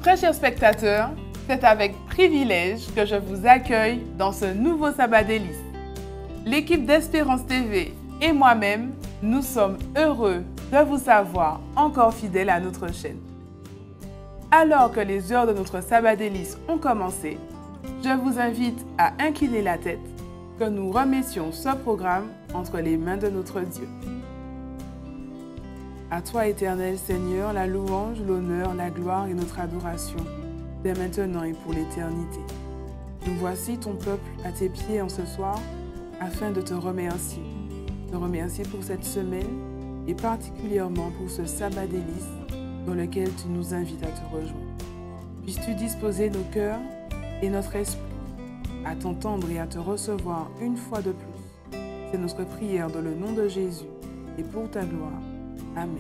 Très chers spectateurs, c'est avec privilège que je vous accueille dans ce nouveau Sabbat délices. L'équipe d'Espérance TV et moi-même, nous sommes heureux de vous savoir encore fidèles à notre chaîne. Alors que les heures de notre Sabbat délices ont commencé, je vous invite à incliner la tête, que nous remettions ce programme entre les mains de notre Dieu. À toi, éternel Seigneur, la louange, l'honneur, la gloire et notre adoration, dès maintenant et pour l'éternité. Nous voici ton peuple à tes pieds en ce soir, afin de te remercier. Te remercier pour cette semaine et particulièrement pour ce sabbat délice dans lequel tu nous invites à te rejoindre. Puisses-tu disposer nos cœurs et notre esprit à t'entendre et à te recevoir une fois de plus. C'est notre prière dans le nom de Jésus et pour ta gloire. Amen.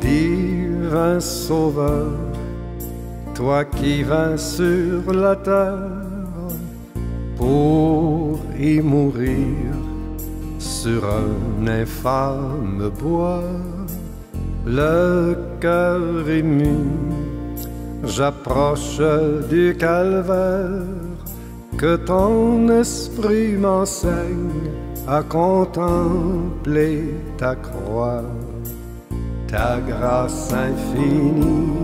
Divin Sauveur, toi qui vas sur la terre pour y mourir sur un infâme bois, le cœur ému, j'approche du calvaire, que ton esprit m'enseigne à contempler ta croix, ta grâce infinie.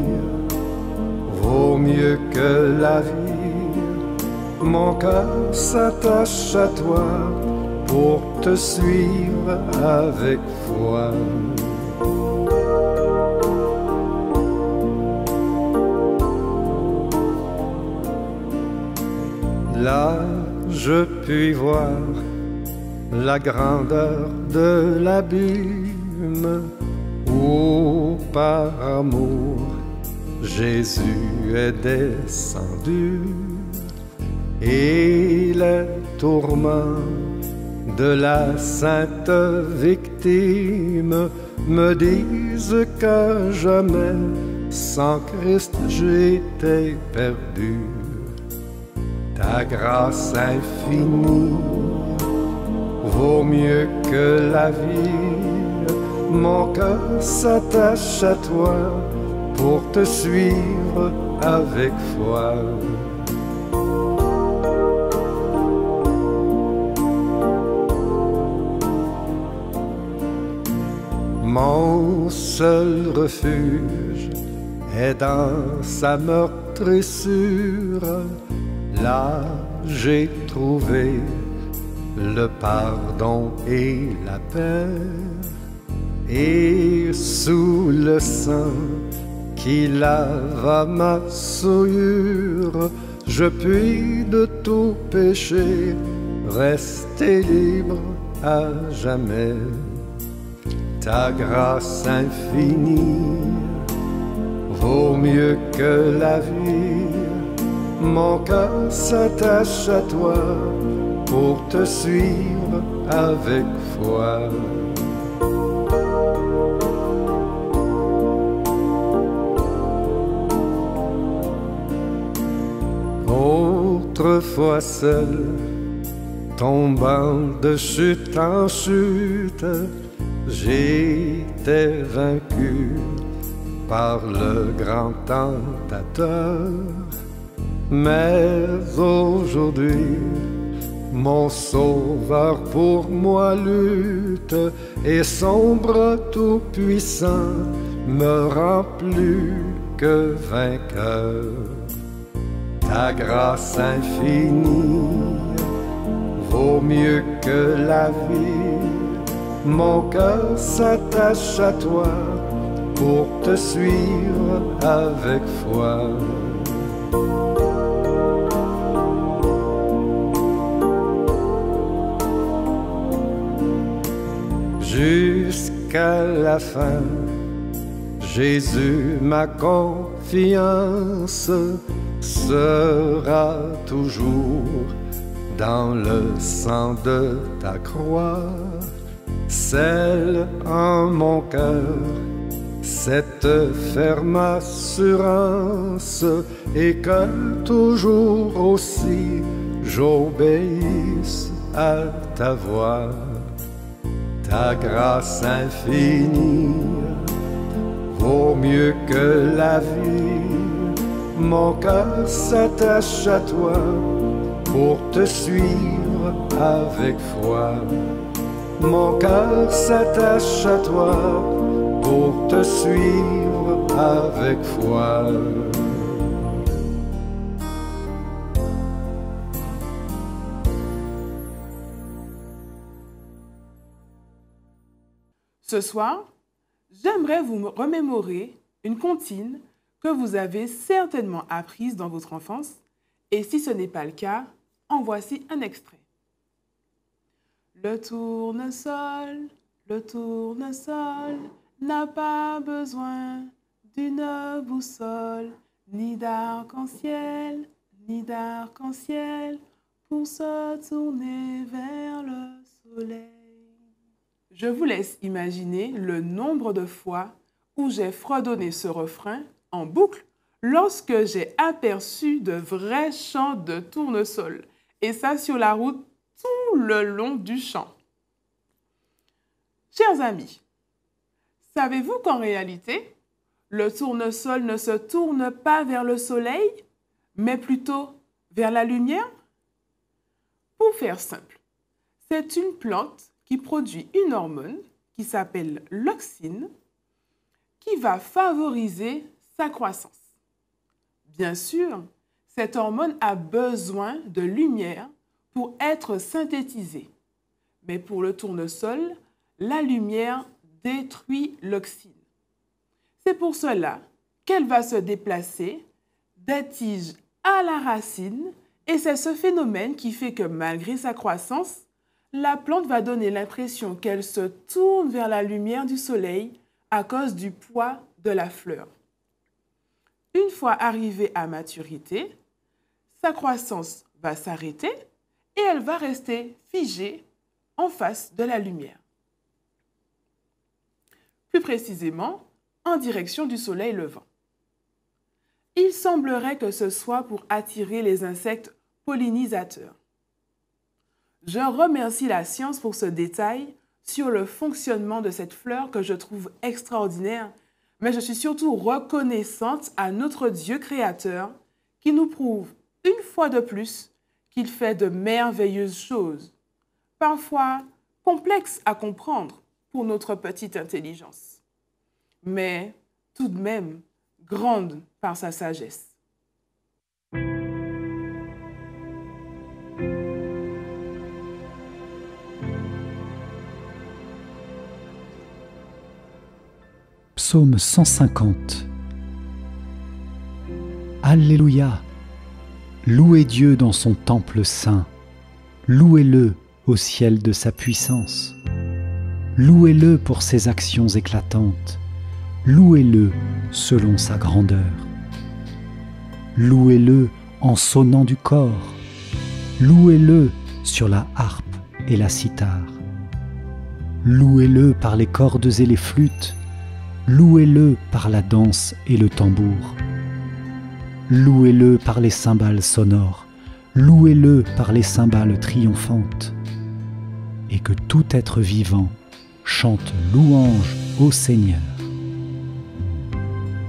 Vaut mieux que la vie, mon cœur s'attache à toi pour te suivre avec foi. Là, je puis voir la grandeur de l'abîme où par amour Jésus est descendu, et les tourments de la sainte victime me disent que jamais sans Christ j'étais perdu. Ta grâce infinie vaut mieux que la vie, mon cœur s'attache à toi pour te suivre avec foi. Mon seul refuge est dans sa meurtrissure. Là, j'ai trouvé le pardon et la paix, et sous le sang qui lave ma souillure, je puis de tout péché rester libre à jamais. Ta grâce infinie vaut mieux que la vie, mon cœur s'attache à toi pour te suivre avec foi. Autrefois seul, tombant de chute en chute, j'étais vaincu par le grand tentateur. Mais aujourd'hui, mon Sauveur pour moi lutte, et son bras tout-puissant me rend plus que vainqueur. Ta grâce infinie vaut mieux que la vie, mon cœur s'attache à toi pour te suivre avec foi. Jusqu'à la fin, Jésus, ma confiance sera toujours dans le sang de ta croix, scelle en mon cœur cette ferme assurance, et que toujours aussi j'obéisse à ta voix. Ta grâce infinie vaut mieux que la vie. Mon cœur s'attache à toi pour te suivre avec foi. Mon cœur s'attache à toi pour te suivre avec foi. Ce soir, j'aimerais vous remémorer une comptine que vous avez certainement apprise dans votre enfance, et si ce n'est pas le cas, en voici un extrait. Le tournesol n'a pas besoin d'une boussole, ni d'arc-en-ciel, pour se tourner vers le soleil. Je vous laisse imaginer le nombre de fois où j'ai fredonné ce refrain en boucle lorsque j'ai aperçu de vrais champs de tournesol, et ça sur la route tout le long du champ. Chers amis, savez-vous qu'en réalité, le tournesol ne se tourne pas vers le soleil, mais plutôt vers la lumière? Pour faire simple, c'est une plante qui produit une hormone qui s'appelle l'auxine, qui va favoriser sa croissance. Bien sûr, cette hormone a besoin de lumière pour être synthétisée. Mais pour le tournesol, la lumière détruit l'auxine. C'est pour cela qu'elle va se déplacer des tiges à la racine, et c'est ce phénomène qui fait que malgré sa croissance, la plante va donner l'impression qu'elle se tourne vers la lumière du soleil à cause du poids de la fleur. Une fois arrivée à maturité, sa croissance va s'arrêter et elle va rester figée en face de la lumière. Plus précisément, en direction du soleil levant. Il semblerait que ce soit pour attirer les insectes pollinisateurs. Je remercie la science pour ce détail sur le fonctionnement de cette fleur que je trouve extraordinaire, mais je suis surtout reconnaissante à notre Dieu créateur qui nous prouve une fois de plus qu'il fait de merveilleuses choses, parfois complexes à comprendre pour notre petite intelligence, mais tout de même grande par sa sagesse. Psaume 150. Alléluia! Louez Dieu dans son temple saint. Louez-le au ciel de sa puissance. Louez-le pour ses actions éclatantes. Louez-le selon sa grandeur. Louez-le en sonnant du cor. Louez-le sur la harpe et la cithare. Louez-le par les cordes et les flûtes. Louez-le par la danse et le tambour. Louez-le par les cymbales sonores. Louez-le par les cymbales triomphantes. Et que tout être vivant chante louange au Seigneur.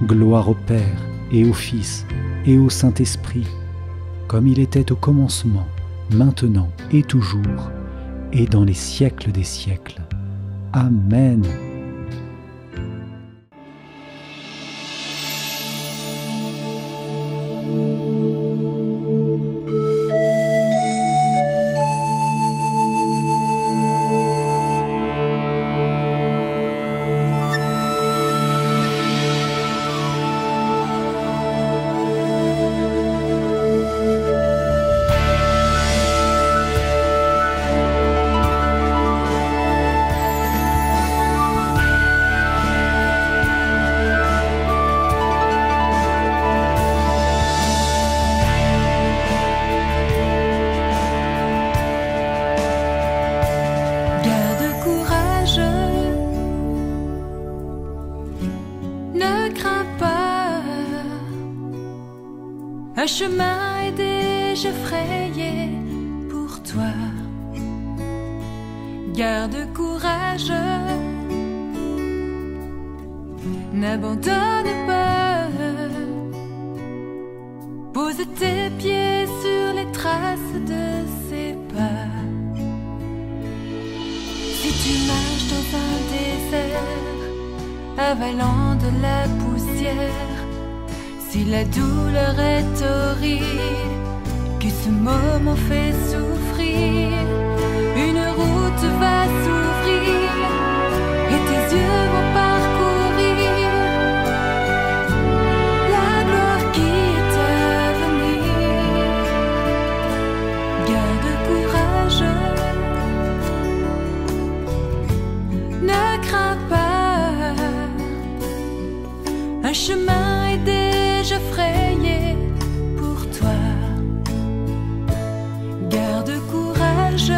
Gloire au Père et au Fils et au Saint-Esprit, comme il était au commencement, maintenant et toujours, et dans les siècles des siècles. Amen. Un chemin est déjà frayé pour toi. Garde courage, n'abandonne pas. Pose tes pieds sur les traces de ses pas. Si tu marches dans un désert, avalant de la poussière, si la douleur est horrible, que ce moment fait souffrir, une route va s'ouvrir et tes yeux vont parcourir la gloire qui est à venir. Garde courage, ne crains pas, un chemin est déjà frayé pour toi. Garde courage,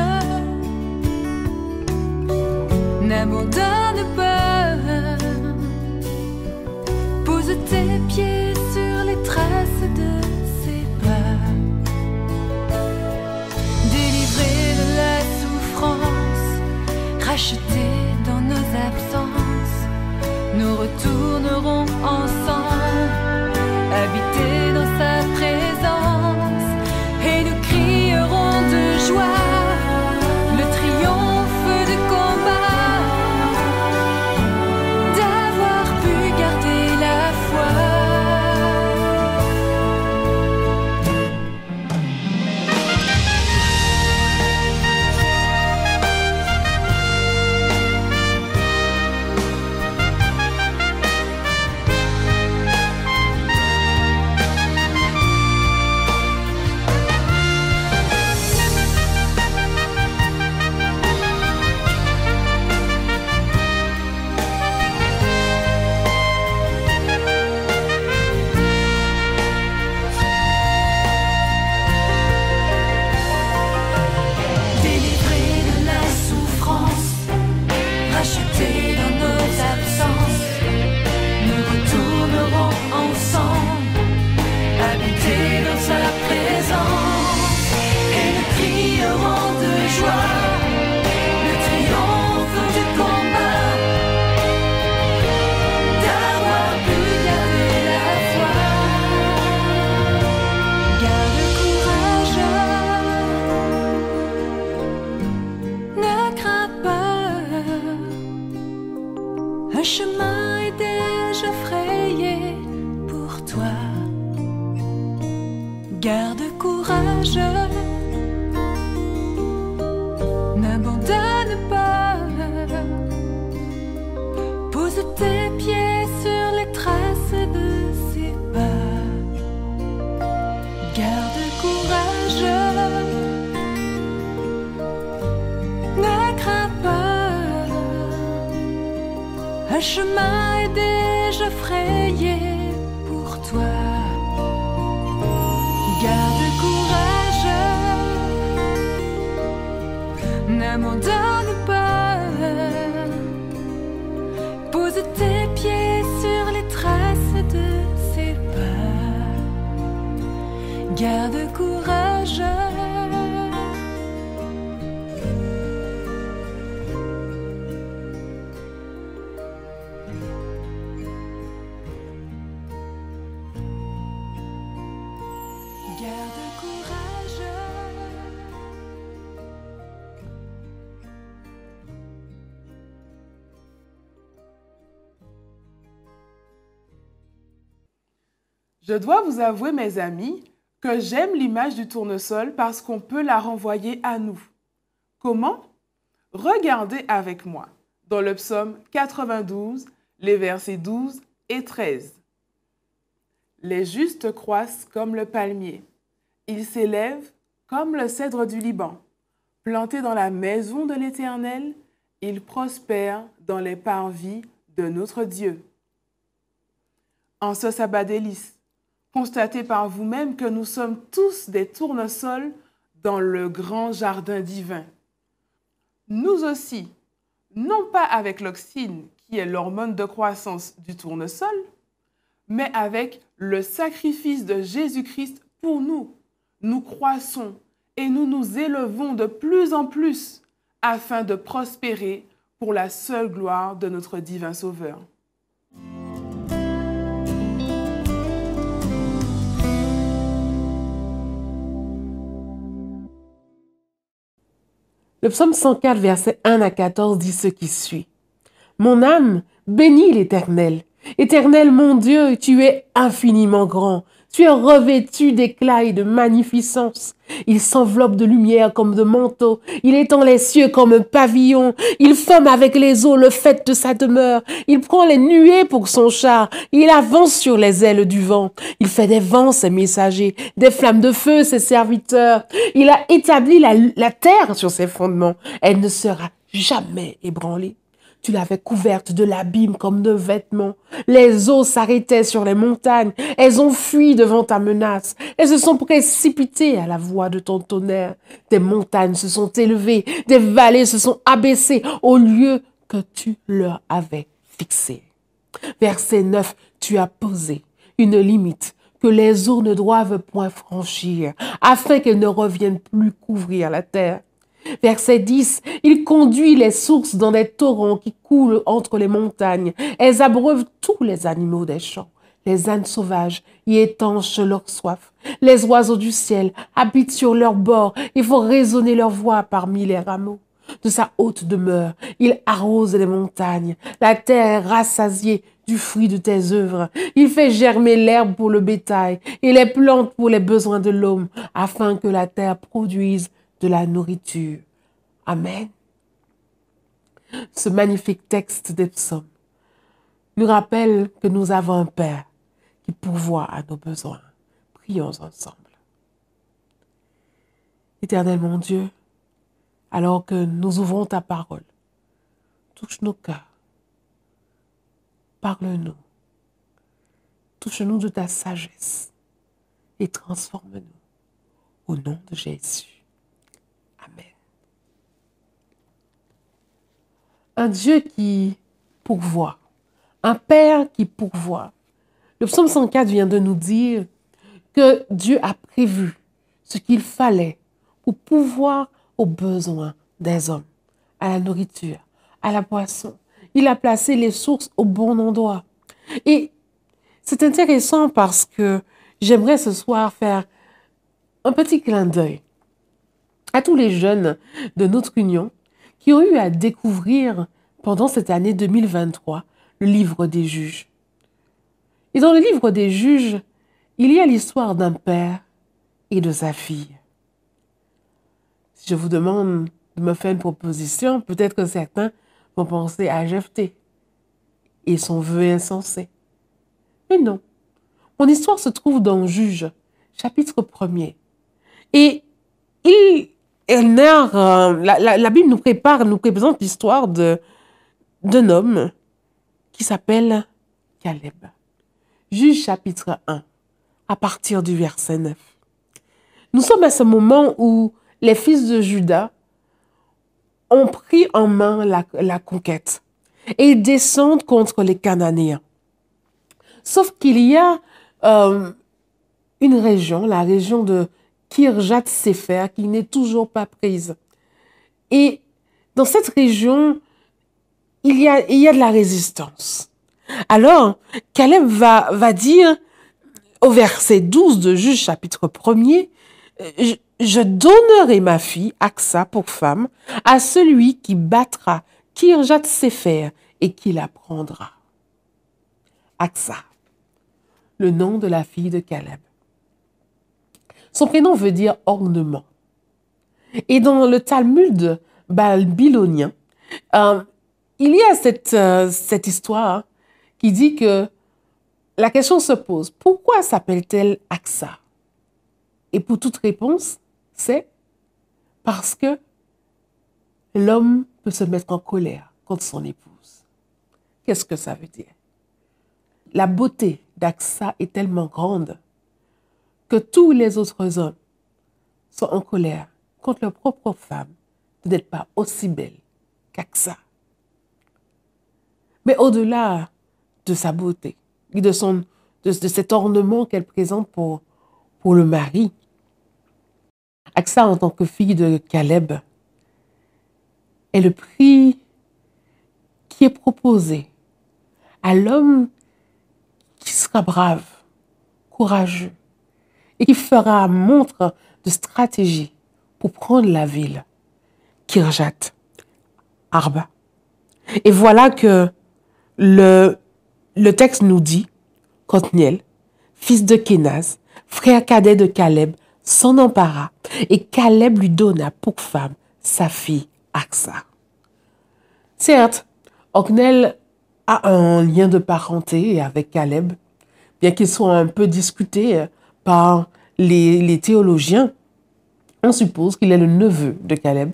n'abandonne pas. Pose tes pieds sur les traces de ses pas. Délivré de la souffrance, racheté dans nos absences, nous retournerons ensemble, habiter dans sa présence, et nous crierons de joie le triomphe du combat, d'avoir pu garder la foi. Un chemin est déjà frayé pour toi. Garde courage, n'abandonne pas. Pose tes pieds sur les traces de ses pas. Garde courage, ne crains pas. Un chemin est déjà frayé pour toi. Garde courage, n'abandonne pas. Pose tes pieds sur les traces de ses pas. Garde courage. Garde courage. Je dois vous avouer, mes amis, que j'aime l'image du tournesol parce qu'on peut la renvoyer à nous. Comment? Regardez avec moi dans le psaume 92, les versets 12 et 13. Les justes croissent comme le palmier. Ils s'élèvent comme le cèdre du Liban. Plantés dans la maison de l'Éternel, ils prospèrent dans les parvis de notre Dieu. En ce sabbat délice, constatez par vous-même que nous sommes tous des tournesols dans le grand jardin divin. Nous aussi, non pas avec l'auxine, qui est l'hormone de croissance du tournesol, mais avec le sacrifice de Jésus-Christ Pour nous, nous croissons et nous nous élevons de plus en plus afin de prospérer pour la seule gloire de notre divin Sauveur. Le psaume 104, versets 1 à 14 dit ce qui suit. « Mon âme bénit l'Éternel. Éternel mon Dieu, tu es infiniment grand. Tu es revêtu d'éclat et de magnificence. Il s'enveloppe de lumière comme de manteau. Il étend les cieux comme un pavillon. Il forme avec les eaux le faîte de sa demeure. Il prend les nuées pour son char. Il avance sur les ailes du vent. Il fait des vents ses messagers, des flammes de feu ses serviteurs. Il a établi la terre sur ses fondements. Elle ne sera jamais ébranlée. Tu l'avais couverte de l'abîme comme de vêtements. Les eaux s'arrêtaient sur les montagnes. Elles ont fui devant ta menace. Elles se sont précipitées à la voix de ton tonnerre. Des montagnes se sont élevées. Des vallées se sont abaissées au lieu que tu leur avais fixé. Verset 9. Tu as posé une limite que les eaux ne doivent point franchir, afin qu'elles ne reviennent plus couvrir la terre. Verset 10, il conduit les sources dans des torrents qui coulent entre les montagnes. Elles abreuvent tous les animaux des champs. Les ânes sauvages y étanchent leur soif. Les oiseaux du ciel habitent sur leurs bords. Il faut résonner leur voix parmi les rameaux. De sa haute demeure, il arrose les montagnes. La terre est rassasiée du fruit de tes œuvres. Il fait germer l'herbe pour le bétail et les plantes pour les besoins de l'homme, afin que la terre produise de la nourriture. Amen. Ce magnifique texte des psaumes nous rappelle que nous avons un Père qui pourvoit à nos besoins. Prions ensemble. Éternel mon Dieu, alors que nous ouvrons ta parole, touche nos cœurs, parle-nous, touche-nous de ta sagesse et transforme-nous au nom de Jésus. Amen. Un Dieu qui pourvoit, un Père qui pourvoit. Le psaume 104 vient de nous dire que Dieu a prévu ce qu'il fallait pour pourvoir aux besoins des hommes, à la nourriture, à la boisson. Il a placé les sources au bon endroit. Et c'est intéressant parce que j'aimerais ce soir faire un petit clin d'œil à tous les jeunes de notre union qui ont eu à découvrir pendant cette année 2023 le livre des juges. Et dans le livre des juges, il y a l'histoire d'un père et de sa fille. Si je vous demande de me faire une proposition, peut-être que certains vont penser à Jephthé et son vœu insensé. Mais non, mon histoire se trouve dans Juges, chapitre 1er. Et la Bible nous présente l'histoire d'un homme qui s'appelle Caleb. Juges chapitre 1, à partir du verset 9. Nous sommes à ce moment où les fils de Juda ont pris en main la conquête et ils descendent contre les Cananéens. Sauf qu'il y a une région, la région de Kirjat-Séfer, qui n'est toujours pas prise. Et dans cette région, il y a de la résistance. Alors, Caleb va dire au verset 12 de Juges chapitre 1er, je donnerai ma fille, Aksa, pour femme, à celui qui battra Kirjat-Séfer et qui la prendra. Aksa, le nom de la fille de Caleb. Son prénom veut dire ornement. Et dans le Talmud babylonien, il y a cette histoire qui dit que la question se pose, pourquoi s'appelle-t-elle Aksa? Et pour toute réponse, c'est parce que l'homme peut se mettre en colère contre son épouse. Qu'est-ce que ça veut dire? La beauté d'Aksa est tellement grande que tous les autres hommes sont en colère contre leur propre femme de n'être pas aussi belle qu'Aksa. Mais au-delà de sa beauté et de cet ornement qu'elle présente pour pour le mari. Aksa, en tant que fille de Caleb, est le prix qui est proposé à l'homme qui sera brave, courageux et qui fera montre de stratégie pour prendre la ville, Kirjat Arba. Et voilà que le texte nous dit qu'Othniel, fils de Kénaz, frère cadet de Caleb, s'en empara et Caleb lui donna pour femme sa fille Aksa. Certes, Othniel a un lien de parenté avec Caleb, bien qu'il soit un peu discuté par les théologiens. On suppose qu'il est le neveu de Caleb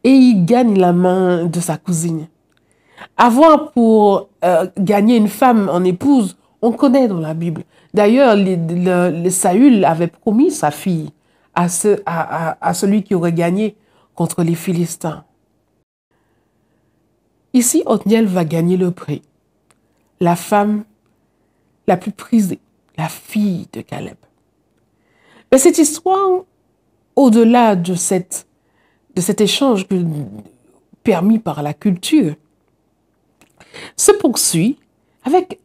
et il gagne la main de sa cousine. Avoir pour gagner une femme en épouse, on connaît dans la Bible. D'ailleurs, Saül avait promis sa fille à celui qui aurait gagné contre les Philistins. Ici, Othniel va gagner le prix. La femme la plus prisée, la fille de Caleb. Mais cette histoire, au-delà de cet échange permis par la culture, se poursuit avec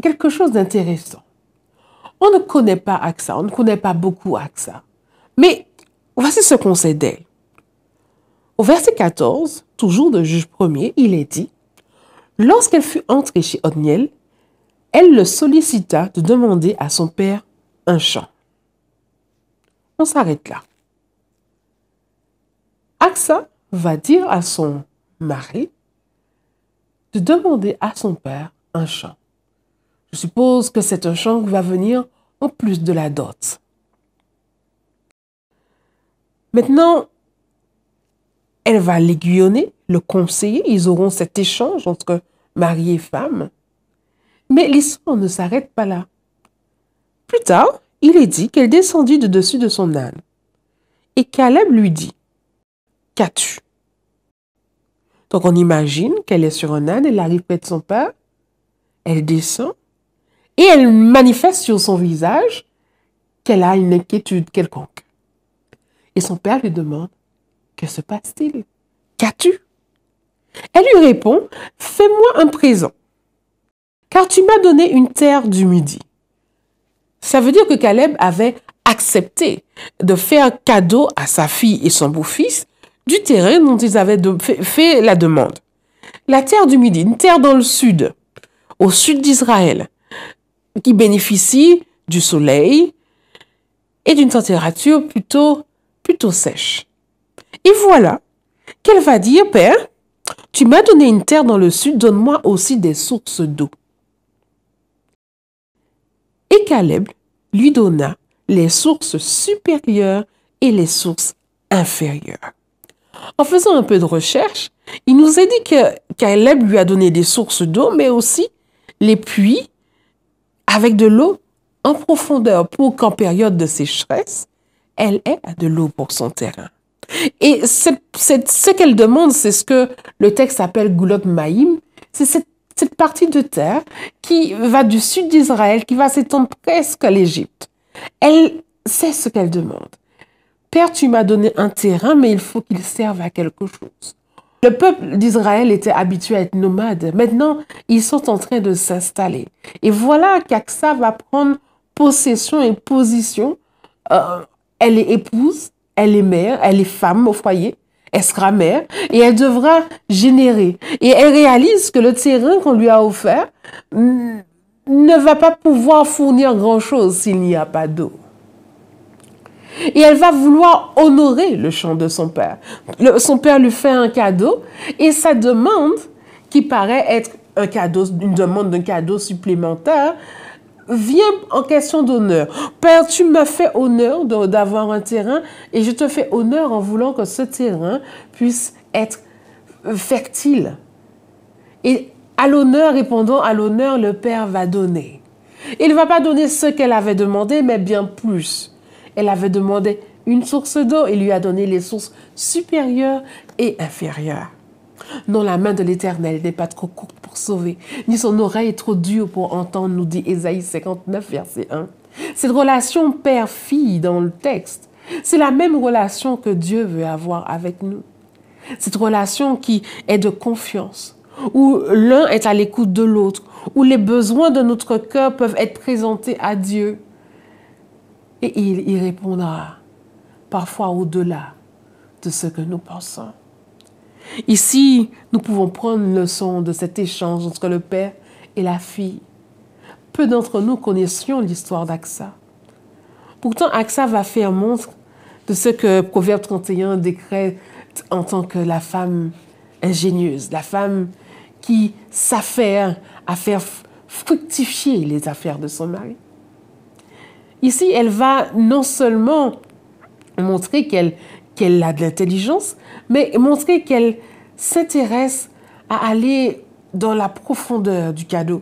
quelque chose d'intéressant. On ne connaît pas Aksa, on ne connaît pas beaucoup Aksa. Mais voici ce qu'on sait d'elle. Au verset 14, toujours de Juge 1er, il est dit « Lorsqu'elle fut entrée chez Othniel, elle le sollicita de demander à son père un champ. » On s'arrête là. Aksa va dire à son mari de demander à son père un champ. Je suppose que c'est un champ qui va venir en plus de la dot. Maintenant, elle va l'aiguillonner, le conseiller. Ils auront cet échange entre mari et femme. Mais l'histoire ne s'arrête pas là. Plus tard, il est dit qu'elle descendit de dessus de son âne. Et Caleb lui dit, « Qu'as-tu » Donc on imagine qu'elle est sur un âne, elle arrive près de son père, elle descend, et elle manifeste sur son visage qu'elle a une inquiétude quelconque. Et son père lui demande, « Que se passe-t-il? Qu'as-tu » Elle lui répond, « Fais-moi un présent, car tu m'as donné une terre du Midi. » Ça veut dire que Caleb avait accepté de faire cadeau à sa fille et son beau-fils du terrain dont ils avaient fait la demande. La terre du Midi, une terre dans le sud, au sud d'Israël, qui bénéficie du soleil et d'une température plutôt sèche. Et voilà qu'elle va dire, « Père, tu m'as donné une terre dans le sud, donne-moi aussi des sources d'eau. » Et Caleb lui donna les sources supérieures et les sources inférieures. En faisant un peu de recherche, il nous est dit que Caleb lui a donné des sources d'eau, mais aussi les puits avec de l'eau en profondeur pour qu'en période de sécheresse, elle ait de l'eau pour son terrain. Et ce qu'elle demande, c'est ce que le texte appelle Goulot Maïm, c'est cette partie de terre qui va du sud d'Israël, qui va s'étendre presque à l'Égypte. Elle sait ce qu'elle demande. Père, tu m'as donné un terrain, mais il faut qu'il serve à quelque chose. Le peuple d'Israël était habitué à être nomade. Maintenant, ils sont en train de s'installer. Et voilà qu'Aksa va prendre possession et position. Elle est épouse, elle est mère, elle est femme au foyer. Elle sera mère et elle devra générer. Et elle réalise que le terrain qu'on lui a offert ne va pas pouvoir fournir grand-chose s'il n'y a pas d'eau. Et elle va vouloir honorer le champ de son père. Son père lui fait un cadeau et sa demande, qui paraît être un cadeau, une demande d'un cadeau supplémentaire, vient en question d'honneur. Père, tu m'as fait honneur d'avoir un terrain et je te fais honneur en voulant que ce terrain puisse être fertile. Et à l'honneur, répondant à l'honneur, le Père va donner. Il ne va pas donner ce qu'elle avait demandé, mais bien plus. Elle avait demandé une source d'eau, il lui a donné les sources supérieures et inférieures. Non, la main de l'Éternel n'est pas trop courte pour sauver, ni son oreille trop dure pour entendre, nous dit Ésaïe 59, verset 1. Cette relation père-fille dans le texte, c'est la même relation que Dieu veut avoir avec nous. Cette relation qui est de confiance, où l'un est à l'écoute de l'autre, où les besoins de notre cœur peuvent être présentés à Dieu. Et il y répondra, parfois au-delà de ce que nous pensons. Ici, nous pouvons prendre une leçon de cet échange entre le père et la fille. Peu d'entre nous connaissions l'histoire d'Aksa. Pourtant, Aksa va faire montre de ce que Proverbe 31 décrète en tant que la femme ingénieuse, la femme qui s'affaire à faire fructifier les affaires de son mari. Ici, elle va non seulement montrer qu'elle a de l'intelligence, mais montrer qu'elle s'intéresse à aller dans la profondeur du cadeau.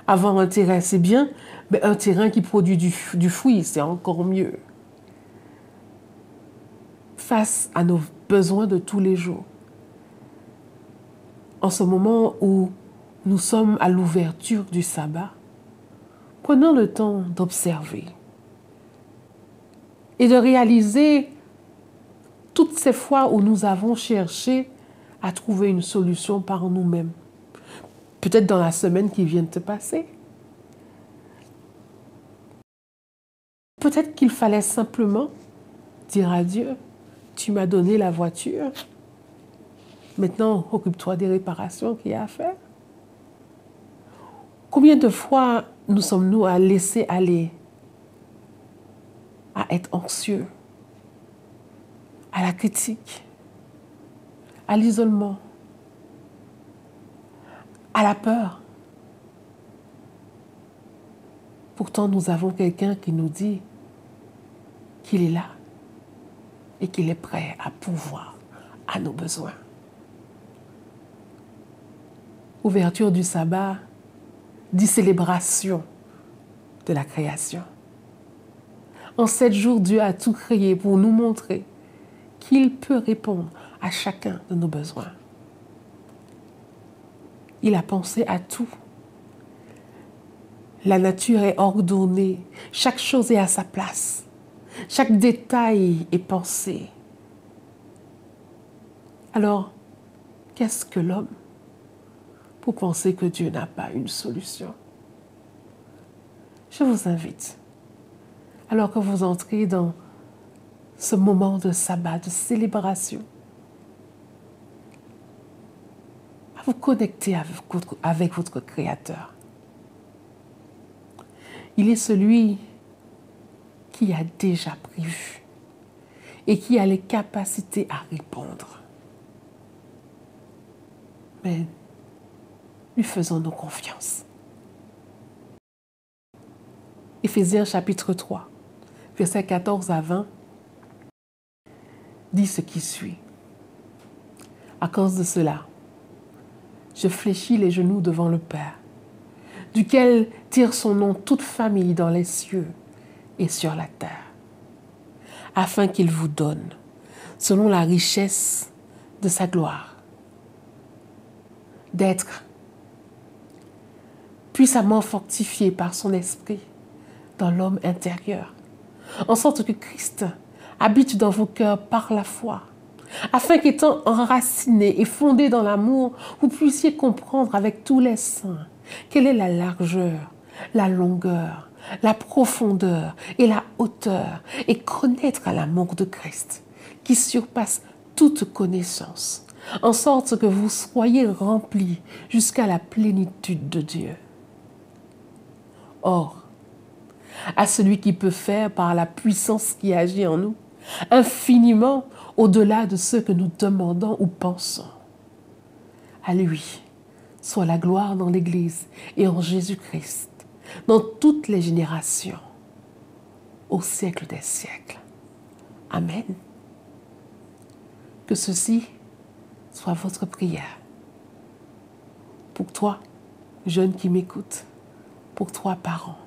Avoir un terrain, c'est bien, mais un terrain qui produit du fruit, c'est encore mieux. Face à nos besoins de tous les jours, en ce moment où nous sommes à l'ouverture du sabbat, prenons le temps d'observer et de réaliser toutes ces fois où nous avons cherché à trouver une solution par nous-mêmes. Peut-être dans la semaine qui vient de se passer. Peut-être qu'il fallait simplement dire à Dieu, tu m'as donné la voiture, maintenant occupe-toi des réparations qu'il y a à faire. Combien de fois nous sommes-nous à laisser aller, à être anxieux, à la critique, à l'isolement, à la peur. Pourtant, nous avons quelqu'un qui nous dit qu'il est là et qu'il est prêt à pourvoir à nos besoins. Ouverture du sabbat dit célébration de la création. En 7 jours, Dieu a tout créé pour nous montrer qu'il peut répondre à chacun de nos besoins. Il a pensé à tout. La nature est ordonnée, chaque chose est à sa place, chaque détail est pensé. Alors, qu'est-ce que l'homme pour penser que Dieu n'a pas une solution? Je vous invite, alors que vous entrez dans ce moment de sabbat, de célébration, à vous connecter avec votre Créateur. Il est celui qui a déjà prévu et qui a les capacités à répondre. Mais lui faisons-nous confiance. Éphésiens chapitre 3, versets 14 à 20, dit ce qui suit. À cause de cela, je fléchis les genoux devant le Père, duquel tire son nom toute famille dans les cieux et sur la terre, afin qu'il vous donne, selon la richesse de sa gloire, d'être puissamment fortifié par son esprit dans l'homme intérieur, en sorte que Christ habite dans vos cœurs par la foi, afin qu'étant enraciné et fondé dans l'amour, vous puissiez comprendre avec tous les saints quelle est la largeur, la longueur, la profondeur et la hauteur, et connaître l'amour de Christ, qui surpasse toute connaissance, en sorte que vous soyez remplis jusqu'à la plénitude de Dieu. Or, à celui qui peut faire par la puissance qui agit en nous, infiniment au-delà de ce que nous demandons ou pensons, à lui soit la gloire dans l'Église et en Jésus-Christ, dans toutes les générations, au siècle des siècles. Amen. Que ceci soit votre prière. Pour toi, jeune qui m'écoute, pour toi, parents,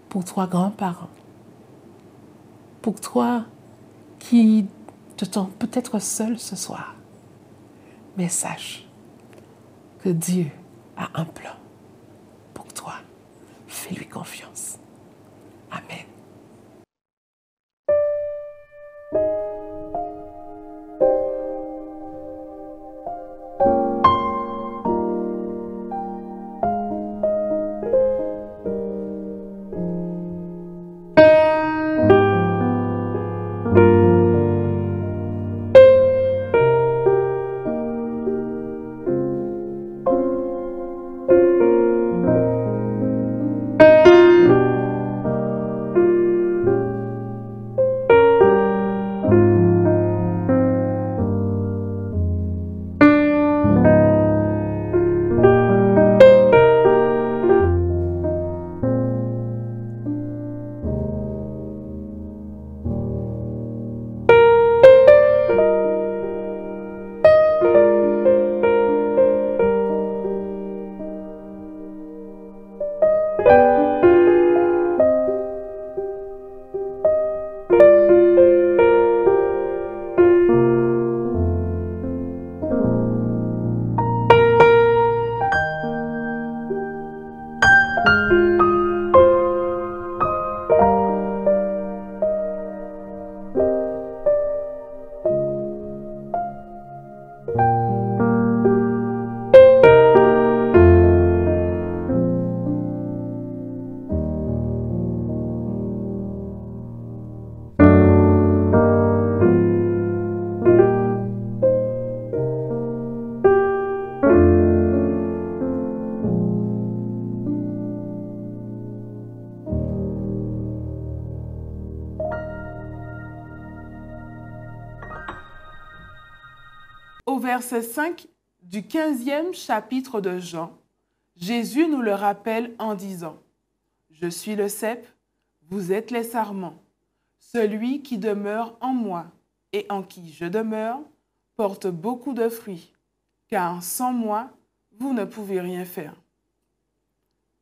pour toi, grands-parents, pour toi qui te sens peut-être seul ce soir, mais sache que Dieu a un plan pour toi. Fais-lui confiance. Amen. Au verset 5 du 15e chapitre de Jean, Jésus nous le rappelle en disant « Je suis le cep, vous êtes les sarments. Celui qui demeure en moi et en qui je demeure porte beaucoup de fruits, car sans moi, vous ne pouvez rien faire. »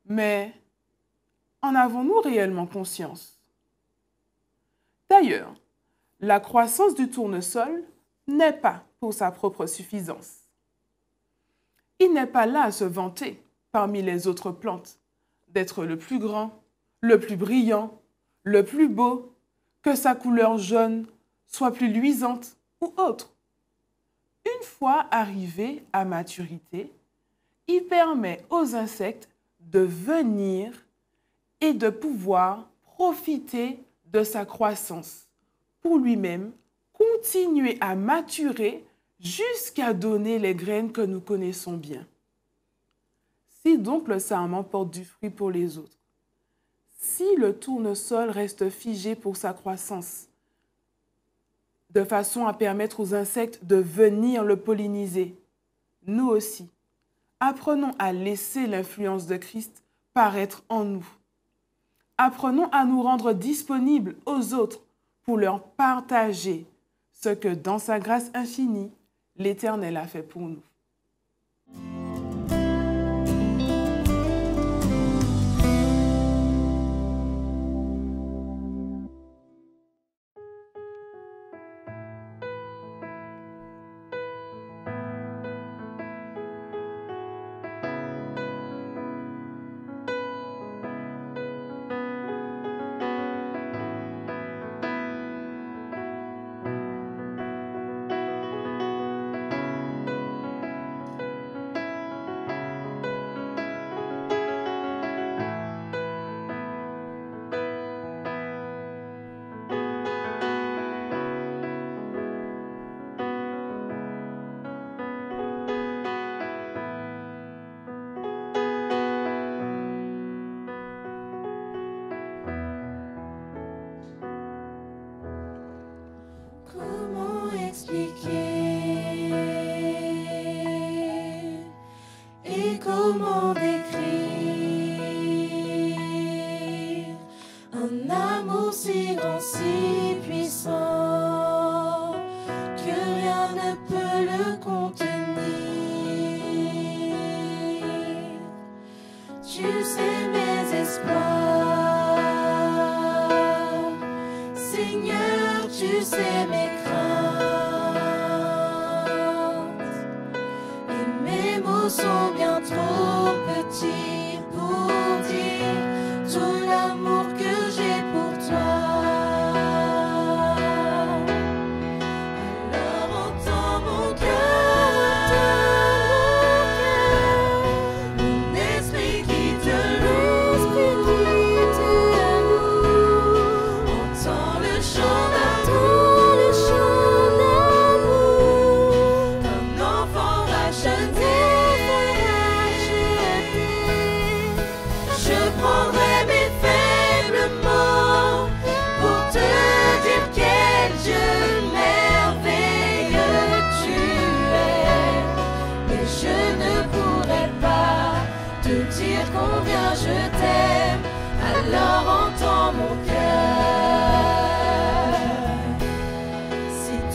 Mais en avons-nous réellement conscience? D'ailleurs, la croissance du tournesol n'est pas pour sa propre suffisance. Il n'est pas là à se vanter, parmi les autres plantes, d'être le plus grand, le plus brillant, le plus beau, que sa couleur jaune soit plus luisante ou autre. Une fois arrivé à maturité, il permet aux insectes de venir et de pouvoir profiter de sa croissance pour lui-même, continuer à maturer jusqu'à donner les graines que nous connaissons bien. Si donc le sarment porte du fruit pour les autres, si le tournesol reste figé pour sa croissance, de façon à permettre aux insectes de venir le polliniser, nous aussi, apprenons à laisser l'influence de Christ paraître en nous. Apprenons à nous rendre disponibles aux autres pour leur partager ce que dans sa grâce infinie, l'Éternel a fait pour nous. Et comment décrire un amour si grand, si puissant que rien ne peut le contenir. Tu sais mes espoirs, Seigneur, tu sais mes sont bien trop petits pour dire tout l'amour que j'ai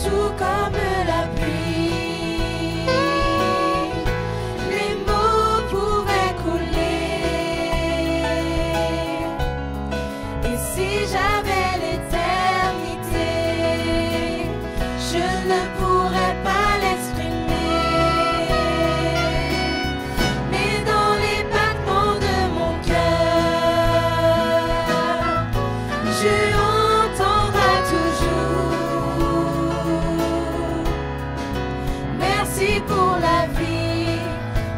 tout comme la pluie. Les mots pouvaient couler. Et si j'avais l'éternité, je ne pourrais pas l'exprimer. Mais dans les battements de mon cœur, je entendrai toujours. Merci pour la vie,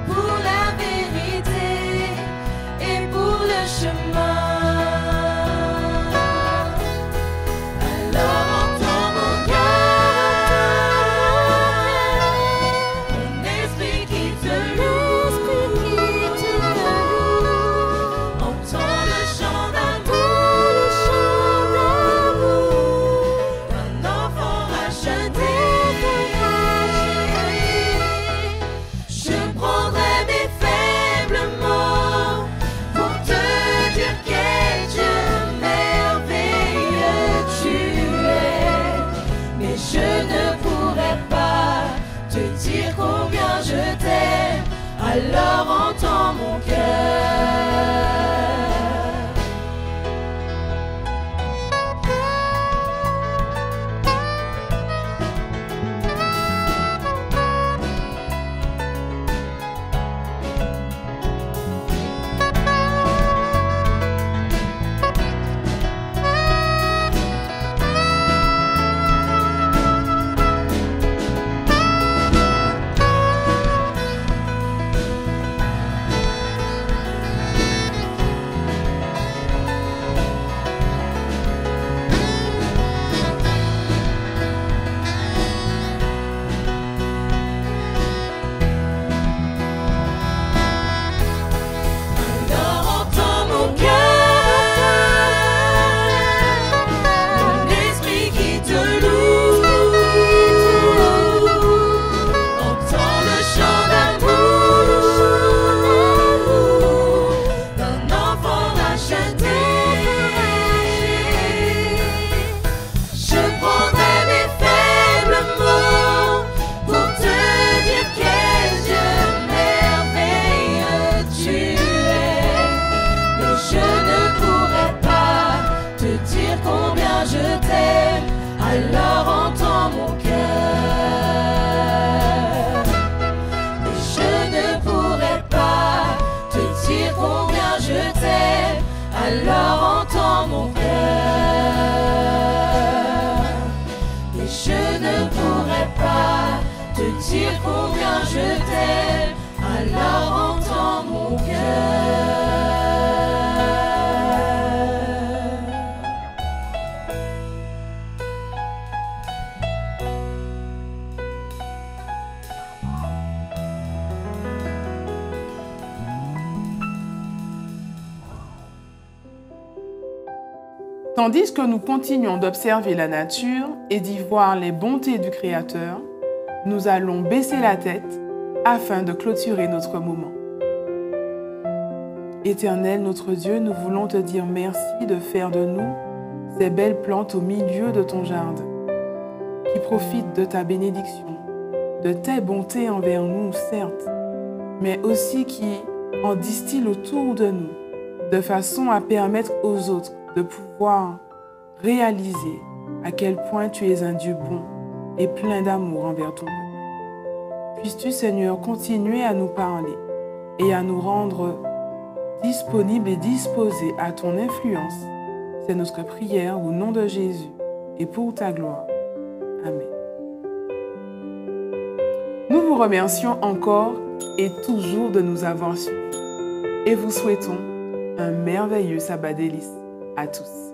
pour la vérité et pour le chemin. Alors entends mon cœur, mon esprit qui te loue, entends le chant d'amour, d'un enfant racheté. Je prendrai mes faibles mots pour te dire quel Dieu merveilleux tu es. Mais je ne pourrai pas te dire combien je t'aime. Alors entends mon cœur. Alors entends mon cœur, mon esprit qui te loue, entends le chant d'amour, d'un enfant racheté. Je prendrai mes faibles mots pour te dire quel Dieu merveilleux tu es. Mais je ne pourrai pas te dire combien je t'aime. Alors entends mon cœur. Mais je ne pourrai pas te dire combien je t'aime. Alors entends mon cœur. Et je ne pourrai pas te dire combien je t'aime. Alors entends mon cœur. Tandis que nous continuons d'observer la nature et d'y voir les bontés du Créateur, nous allons baisser la tête afin de clôturer notre moment. Éternel notre Dieu, nous voulons te dire merci de faire de nous ces belles plantes au milieu de ton jardin, qui profitent de ta bénédiction, de tes bontés envers nous, certes, mais aussi qui en distillent autour de nous, de façon à permettre aux autres de pouvoir réaliser à quel point tu es un Dieu bon et plein d'amour envers ton peuple. Puisses-tu, Seigneur, continuer à nous parler et à nous rendre disponibles et disposés à ton influence. C'est notre prière au nom de Jésus et pour ta gloire. Amen. Nous vous remercions encore et toujours de nous avoir suivis et vous souhaitons un merveilleux sabbat délice à tous.